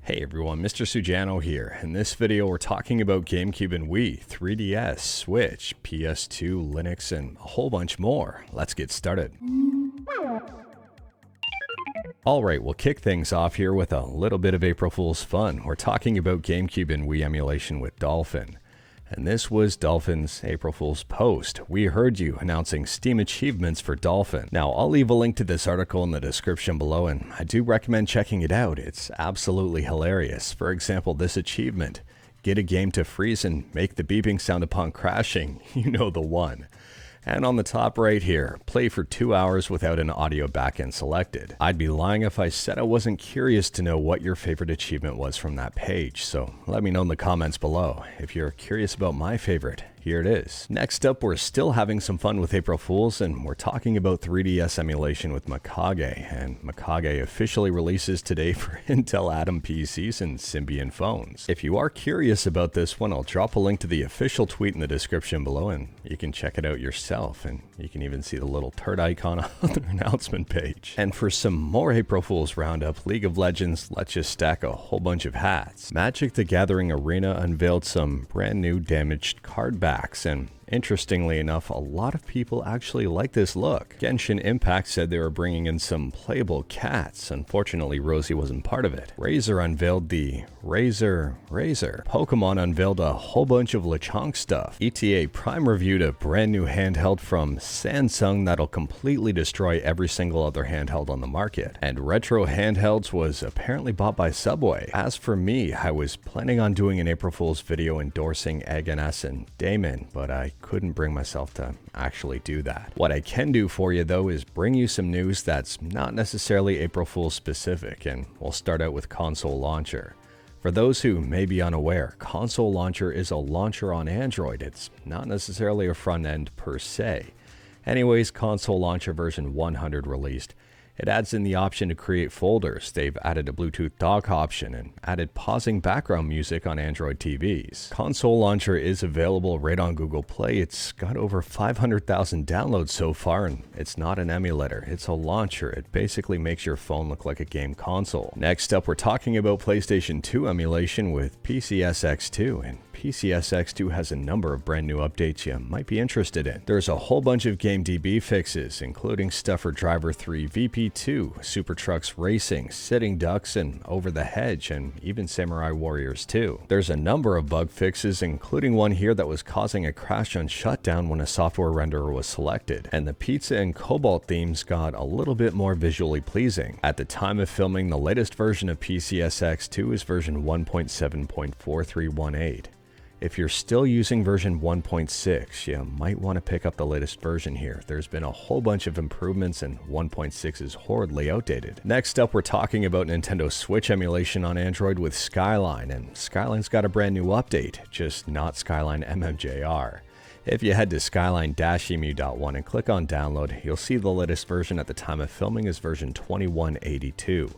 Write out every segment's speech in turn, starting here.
Hey everyone, Mr. Sujano here. In this video we're talking about GameCube and Wii, 3DS, Switch, PS2, Linux, and a whole bunch more. Let's get started. Alright, we'll kick things off here with a little bit of April Fool's fun. We're talking about GameCube and Wii emulation with Dolphin. And this was Dolphin's April Fool's post. We heard you announcing Steam achievements for Dolphin. Now, I'll leave a link to this article in the description below, and I do recommend checking it out. It's absolutely hilarious. For example, this achievement, get a game to freeze and make the beeping sound upon crashing. You know the one. And on the top right here, play for 2 hours without an audio backend selected. I'd be lying if I said I wasn't curious to know what your favorite achievement was from that page, so let me know in the comments below. If you're curious about my favorite, here it is. Next up, we're still having some fun with April Fools, and we're talking about 3DS emulation with Mikage, and Mikage officially releases today for Intel Atom PCs and Symbian phones. If you are curious about this one, I'll drop a link to the official tweet in the description below, and you can check it out yourself, and you can even see the little turd icon on the announcement page. And for some more April Fools roundup, League of Legends lets you stack a whole bunch of hats. Magic the Gathering Arena unveiled some brand new damaged card backs, and interestingly enough, a lot of people actually like this look. Genshin Impact said they were bringing in some playable cats. Unfortunately, Rosie wasn't part of it. Razer unveiled the Razer. Pokemon unveiled a whole bunch of Lechonk stuff. ETA Prime reviewed a brand new handheld from Samsung that'll completely destroy every single other handheld on the market. And Retro Handhelds was apparently bought by Subway. As for me, I was planning on doing an April Fool's video endorsing Agnes and Damon, but I couldn't bring myself to actually do that. What I can do for you though is bring you some news that's not necessarily April Fool's specific, and we'll start out with Console Launcher. For those who may be unaware, Console Launcher is a launcher on Android. It's not necessarily a front end per se. Anyways, Console Launcher version 100 released. It adds in the option to create folders. They've added a Bluetooth dock option and added pausing background music on Android TVs. Console Launcher is available right on Google Play. It's got over 500,000 downloads so far, and it's not an emulator. It's a launcher. It basically makes your phone look like a game console. Next up, we're talking about PlayStation 2 emulation with PCSX2, and PCSX2 has a number of brand new updates you might be interested in. There's a whole bunch of GameDB fixes, including stuff for Driver 3, VP2, Super Trucks Racing, Sitting Ducks, and Over the Hedge, and even Samurai Warriors 2. There's a number of bug fixes, including one here that was causing a crash on shutdown when a software renderer was selected. And the Pizza and Cobalt themes got a little bit more visually pleasing. At the time of filming, the latest version of PCSX2 is version 1.7.4318. If you're still using version 1.6, you might want to pick up the latest version here. There's been a whole bunch of improvements, and 1.6 is horribly outdated. Next up, we're talking about Nintendo Switch emulation on Android with Skyline, and Skyline's got a brand new update, just not Skyline MMJR. If you head to skyline-emu.1 and click on download, you'll see the latest version at the time of filming is version 2182.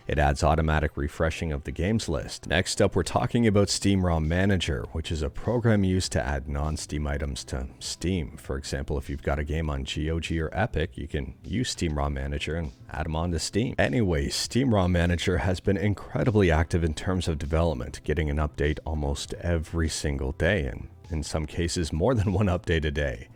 It adds automatic refreshing of the games list. Next up, we're talking about Steam ROM Manager, which is a program used to add non-Steam items to Steam. For example, if you've got a game on GOG or Epic, you can use Steam ROM Manager and add them onto Steam. Anyways, Steam ROM Manager has been incredibly active in terms of development, getting an update almost every single day, and in some cases more than one update a day.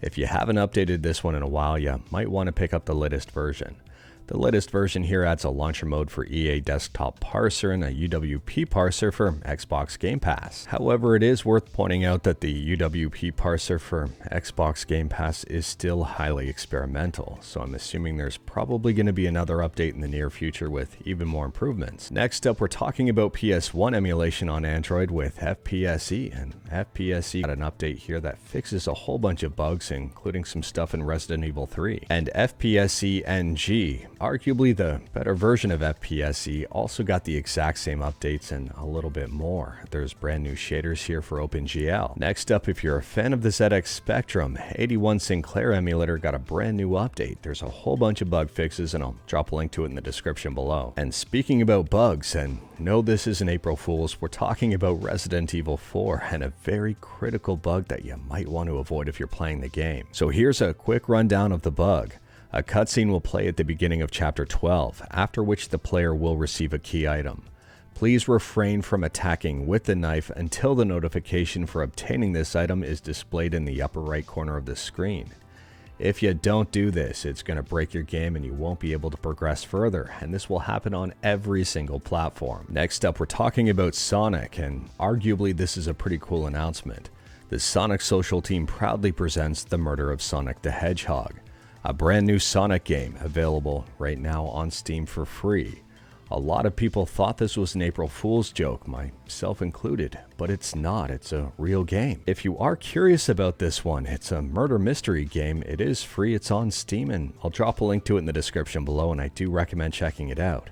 If you haven't updated this one in a while, you might want to pick up the latest version. The latest version here adds a launcher mode for EA Desktop Parser and a UWP parser for Xbox Game Pass. However, it is worth pointing out that the UWP parser for Xbox Game Pass is still highly experimental, so I'm assuming there's probably going to be another update in the near future with even more improvements. Next up, we're talking about PS1 emulation on Android with FPse, and FPse got an update here that fixes a whole bunch of bugs, including some stuff in Resident Evil 3. And FPseNG, arguably the better version of FPse, also got the exact same updates and a little bit more. There's brand new shaders here for OpenGL. Next up, if you're a fan of the ZX Spectrum, EightOne Sinclair emulator got a brand new update. There's a whole bunch of bug fixes, and I'll drop a link to it in the description below. And speaking about bugs, and no, this isn't April Fool's, we're talking about Resident Evil 4 and a very critical bug that you might want to avoid if you're playing the game. So here's a quick rundown of the bug. A cutscene will play at the beginning of Chapter 12, after which the player will receive a key item. Please refrain from attacking with the knife until the notification for obtaining this item is displayed in the upper right corner of the screen. If you don't do this, it's going to break your game and you won't be able to progress further, and this will happen on every single platform. Next up, we're talking about Sonic, and arguably this is a pretty cool announcement. The Sonic social team proudly presents The Murder of Sonic the Hedgehog, a brand new Sonic game available right now on Steam for free. A lot of people thought this was an April Fool's joke, myself included, but it's not. It's a real game. If you are curious about this one, it's a murder mystery game. It is free, it's on Steam, and I'll drop a link to it in the description below, and I do recommend checking it out.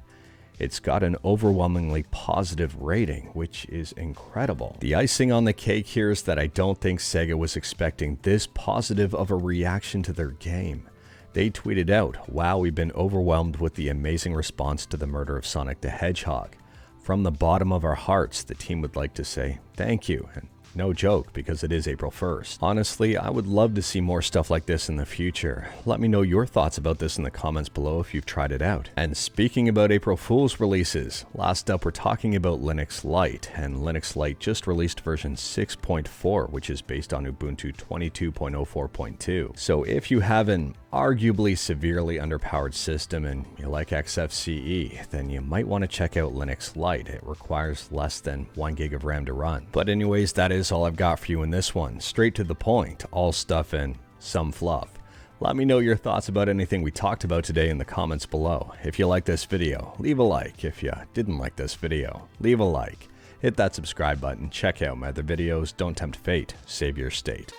It's got an overwhelmingly positive rating, which is incredible. The icing on the cake here is that I don't think Sega was expecting this positive of a reaction to their game. They tweeted out, "Wow, we've been overwhelmed with the amazing response to The Murder of Sonic the Hedgehog. From the bottom of our hearts, the team would like to say thank you." And no joke, because it is April 1st. Honestly, I would love to see more stuff like this in the future. Let me know your thoughts about this in the comments below if you've tried it out. And speaking about April Fool's releases, last up we're talking about Linux Lite, and Linux Lite just released version 6.4, which is based on Ubuntu 22.04.2. So if you have an arguably severely underpowered system and you like XFCE, then you might want to check out Linux Lite. It requires less than 1 gig of RAM to run. But anyways, that is all I've got for you in this one. Straight to the point, all stuff and some fluff. Let me know your thoughts about anything we talked about today in the comments below. If you like this video, leave a like. If you didn't like this video, leave a like. Hit that subscribe button, check out my other videos, don't tempt fate, save your state.